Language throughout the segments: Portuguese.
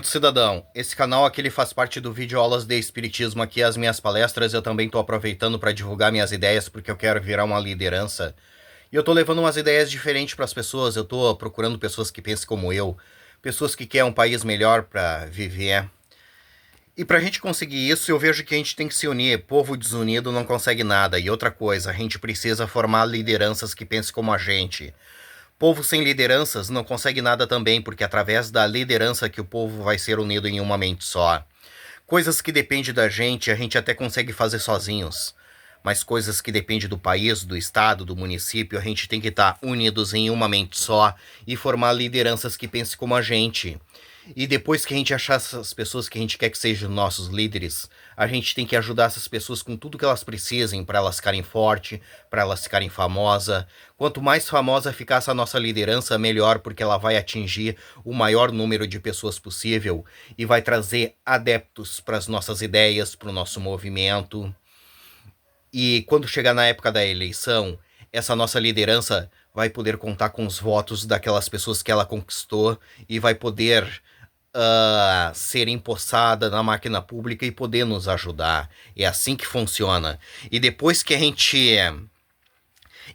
Cidadão, esse canal aqui ele faz parte do vídeo Aulas de Espiritismo. Aqui as minhas palestras eu também estou aproveitando para divulgar minhas ideias, porque eu quero virar uma liderança. E eu estou levando umas ideias diferentes para as pessoas, eu estou procurando pessoas que pensem como eu, pessoas que querem um país melhor para viver. E para a gente conseguir isso, eu vejo que a gente tem que se unir. Povo desunido não consegue nada. E outra coisa, a gente precisa formar lideranças que pensem como a gente. Povo sem lideranças não consegue nada também, porque é através da liderança que o povo vai ser unido em uma mente só. Coisas que dependem da gente, a gente até consegue fazer sozinhos. Mas coisas que dependem do país, do estado, do município, a gente tem que estar unidos em uma mente só e formar lideranças que pensem como a gente. E depois que a gente achar essas pessoas que a gente quer que sejam nossos líderes, a gente tem que ajudar essas pessoas com tudo que elas precisem para elas ficarem fortes, para elas ficarem famosas. Quanto mais famosa ficar essa nossa liderança, melhor, porque ela vai atingir o maior número de pessoas possível e vai trazer adeptos para as nossas ideias, para o nosso movimento. E quando chegar na época da eleição, essa nossa liderança vai poder contar com os votos daquelas pessoas que ela conquistou e vai poder ser empossada na máquina pública e poder nos ajudar. É assim que funciona. E depois que a gente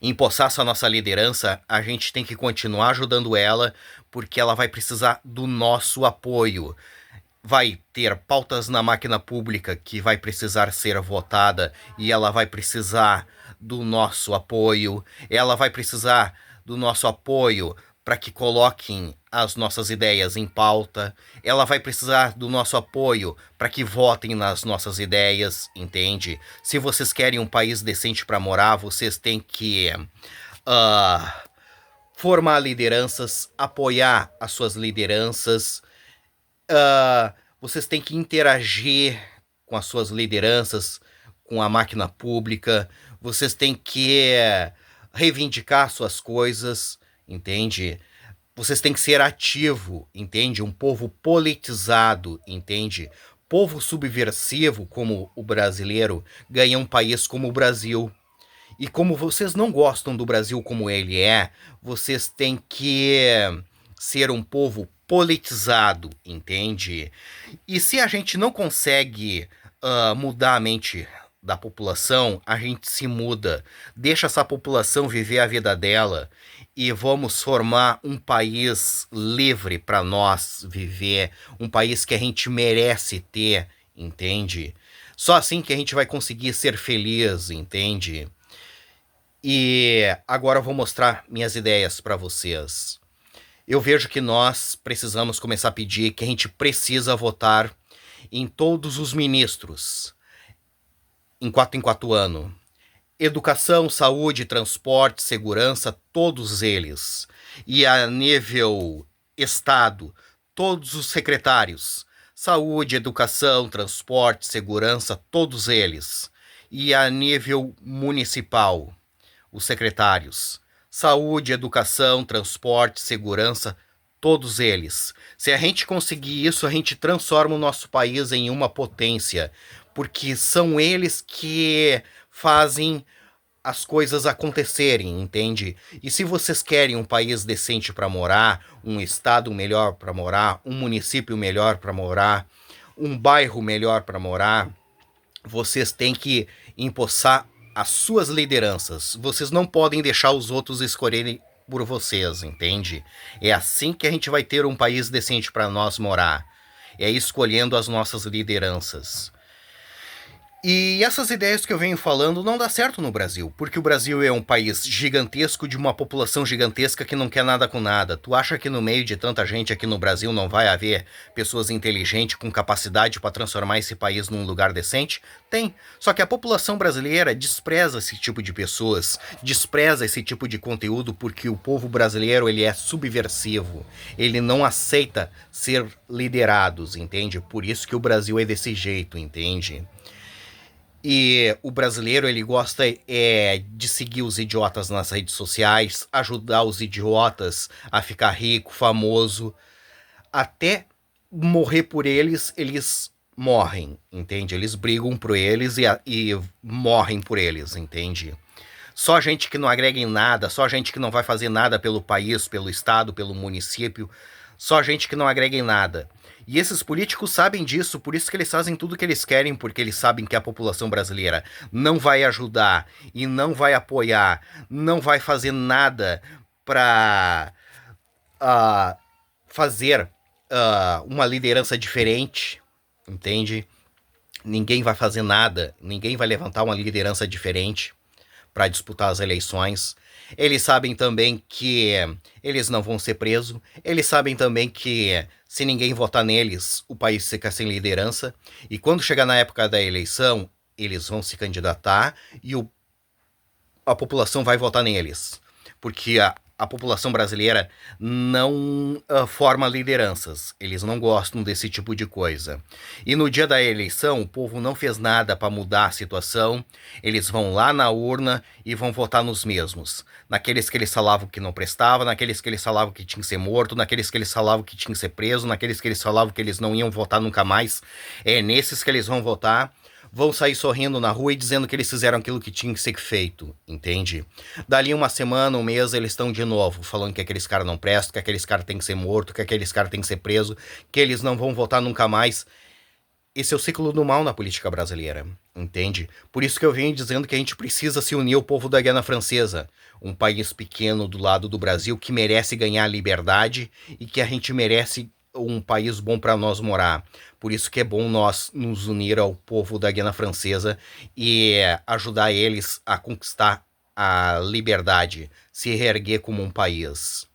empossar essa nossa liderança, a gente tem que continuar ajudando ela, porque ela vai precisar do nosso apoio. Vai ter pautas na máquina pública que vai precisar ser votada e ela vai precisar do nosso apoio. Ela vai precisar do nosso apoio para que coloquem as nossas ideias em pauta. Ela vai precisar do nosso apoio para que votem nas nossas ideias, entende? Se vocês querem um país decente para morar, vocês têm que formar lideranças, apoiar as suas lideranças. Vocês têm que interagir com as suas lideranças, com a máquina pública. Vocês têm que reivindicar suas coisas, entende? Vocês têm que ser ativo, entende? Um povo politizado, entende? Povo subversivo como o brasileiro ganha um país como o Brasil. E como vocês não gostam do Brasil como ele é, vocês têm que ser um povo politizado, entende? E se a gente não consegue mudar a mente da população, a gente se muda, deixa essa população viver a vida dela e vamos formar um país livre para nós viver, um país que a gente merece ter, entende? Só assim que a gente vai conseguir ser feliz, entende? E agora eu vou mostrar minhas ideias para vocês. Eu vejo que nós precisamos começar a pedir que a gente precisa votar em todos os ministros, em 4 anos. Educação, saúde, transporte, segurança, todos eles. E a nível estado, todos os secretários. Saúde, educação, transporte, segurança, todos eles. E a nível municipal, os secretários. Saúde, educação, transporte, segurança, todos eles. Se a gente conseguir isso, a gente transforma o nosso país em uma potência, porque são eles que fazem as coisas acontecerem, entende? E se vocês querem um país decente para morar, um estado melhor para morar, um município melhor para morar, um bairro melhor para morar, vocês têm que empossar as suas lideranças. Vocês não podem deixar os outros escolherem por vocês, entende? É assim que a gente vai ter um país decente para nós morar. É escolhendo as nossas lideranças. E essas ideias que eu venho falando não dá certo no Brasil, porque o Brasil é um país gigantesco de uma população gigantesca que não quer nada com nada. Tu acha que no meio de tanta gente aqui no Brasil não vai haver pessoas inteligentes com capacidade para transformar esse país num lugar decente? Tem. Só que a população brasileira despreza esse tipo de pessoas, despreza esse tipo de conteúdo porque o povo brasileiro ele é subversivo. Ele não aceita ser liderados, entende? Por isso que o Brasil é desse jeito, entende? E o brasileiro, ele gosta de seguir os idiotas nas redes sociais, ajudar os idiotas a ficar rico, famoso, até morrer por eles, eles morrem, entende? Eles brigam por eles e morrem por eles, entende? Só gente que não agrega em nada, só gente que não vai fazer nada pelo país, pelo estado, pelo município, só gente que não agrega em nada. E esses políticos sabem disso, por isso que eles fazem tudo o que eles querem, porque eles sabem que a população brasileira não vai ajudar e não vai apoiar, não vai fazer nada para fazer uma liderança diferente, entende? Ninguém vai fazer nada, ninguém vai levantar uma liderança diferente para disputar as eleições. Eles sabem também que eles não vão ser presos. Eles sabem também que se ninguém votar neles, o país fica sem liderança. E quando chegar na época da eleição, eles vão se candidatar e a população vai votar neles. Porque a população brasileira não forma lideranças. Eles não gostam desse tipo de coisa. E no dia da eleição, o povo não fez nada para mudar a situação. Eles vão lá na urna e vão votar nos mesmos. Naqueles que eles falavam que não prestava, naqueles que eles falavam que tinha que ser morto, naqueles que eles falavam que tinha que ser preso, naqueles que eles falavam que eles não iam votar nunca mais. É nesses que eles vão votar. Vão sair sorrindo na rua e dizendo que eles fizeram aquilo que tinha que ser feito, entende? Dali uma semana, um mês, eles estão de novo falando que aqueles caras não prestam, que aqueles caras têm que ser morto, que aqueles caras têm que ser preso, que eles não vão votar nunca mais. Esse é o ciclo do mal na política brasileira, entende? Por isso que eu venho dizendo que a gente precisa se unir ao povo da Guiana Francesa, um país pequeno do lado do Brasil que merece ganhar liberdade e que a gente merece um país bom para nós morar. Por isso que é bom nós nos unir ao povo da Guiana Francesa e ajudar eles a conquistar a liberdade, se reerguer como um país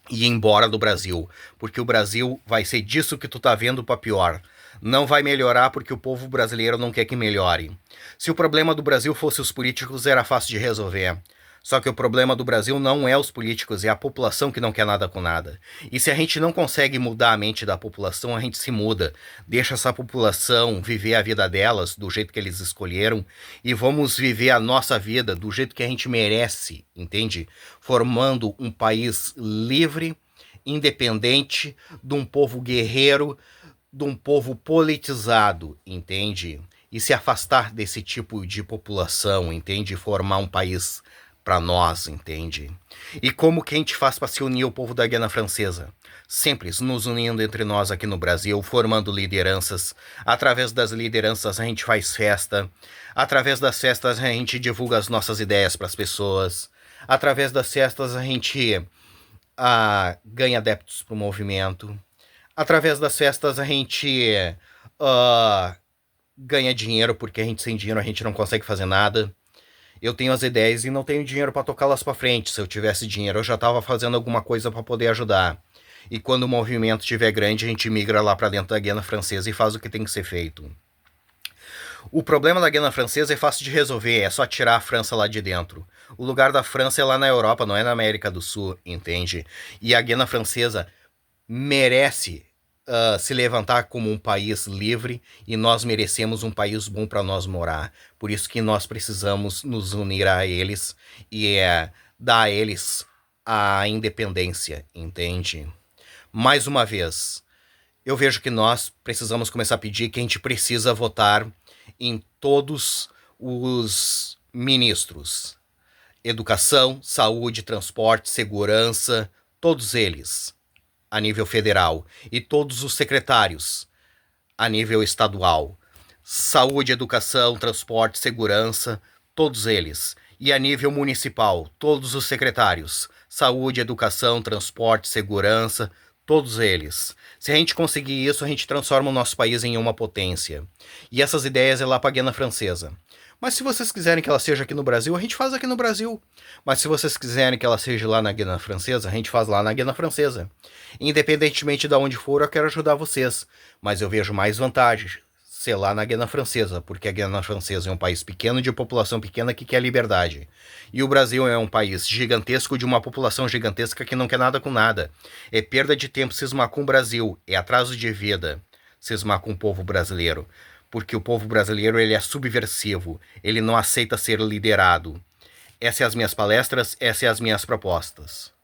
e ir embora do Brasil, porque o Brasil vai ser disso que tu tá vendo para pior. Não vai melhorar porque o povo brasileiro não quer que melhore. Se o problema do Brasil fosse os políticos, era fácil de resolver. Só que o problema do Brasil não é os políticos, é a população que não quer nada com nada. E se a gente não consegue mudar a mente da população, a gente se muda. Deixa essa população viver a vida delas do jeito que eles escolheram e vamos viver a nossa vida do jeito que a gente merece, entende? Formando um país livre, independente, de um povo guerreiro, de um povo politizado, entende? E se afastar desse tipo de população, entende? Formar um país para nós, entende? E como que a gente faz para se unir ao povo da Guiana Francesa? Simples, nos unindo entre nós aqui no Brasil, formando lideranças. Através das lideranças a gente faz festa. Através das festas a gente divulga as nossas ideias para as pessoas. Através das festas a gente ganha adeptos para o movimento. Através das festas a gente ganha dinheiro, porque a gente sem dinheiro a gente não consegue fazer nada. Eu tenho as ideias e não tenho dinheiro para tocá-las para frente. Se eu tivesse dinheiro, eu já estava fazendo alguma coisa para poder ajudar. E quando o movimento estiver grande, a gente migra lá para dentro da Guiana Francesa e faz o que tem que ser feito. O problema da Guiana Francesa é fácil de resolver, é só tirar a França lá de dentro. O lugar da França é lá na Europa, não é na América do Sul, entende? E a Guiana Francesa merece se levantar como um país livre e nós merecemos um país bom para nós morar. Por isso que nós precisamos nos unir a eles e dar a eles a independência, entende? Mais uma vez, eu vejo que nós precisamos começar a pedir que a gente precisa votar em todos os ministros. Educação, saúde, transporte, segurança, todos eles a nível federal e todos os secretários a nível estadual. Saúde, educação, transporte, segurança, todos eles. E a nível municipal, todos os secretários. Saúde, educação, transporte, segurança, todos eles. Se a gente conseguir isso, a gente transforma o nosso país em uma potência. E essas ideias é lá para a Guiana Francesa. Mas se vocês quiserem que ela seja aqui no Brasil, a gente faz aqui no Brasil. Mas se vocês quiserem que ela seja lá na Guiana Francesa, a gente faz lá na Guiana Francesa. Independentemente de onde for, eu quero ajudar vocês. Mas eu vejo mais vantagens ser lá na Guiana Francesa, porque a Guiana Francesa é um país pequeno, de população pequena, que quer liberdade. E o Brasil é um país gigantesco, de uma população gigantesca que não quer nada com nada. É perda de tempo cismar com o Brasil, é atraso de vida cismar com o povo brasileiro. Porque o povo brasileiro ele é subversivo, ele não aceita ser liderado. Essas são as minhas palestras, essas são as minhas propostas.